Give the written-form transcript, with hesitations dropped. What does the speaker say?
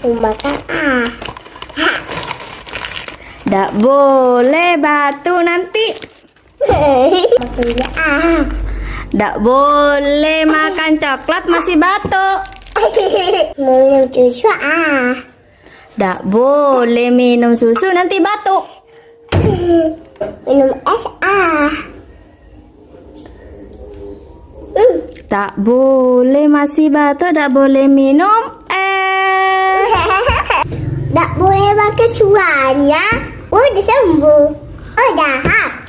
Makan ah. Nggak boleh batu nanti. Makannya ah. Nggak boleh makan coklat masih batuk. Minum susu ah. Nggak boleh minum susu nanti batuk. Minum es ah. Tak boleh masih batuk, tak boleh minum es. Tak boleh makan suanya. Udah sembuh. Oh, dah.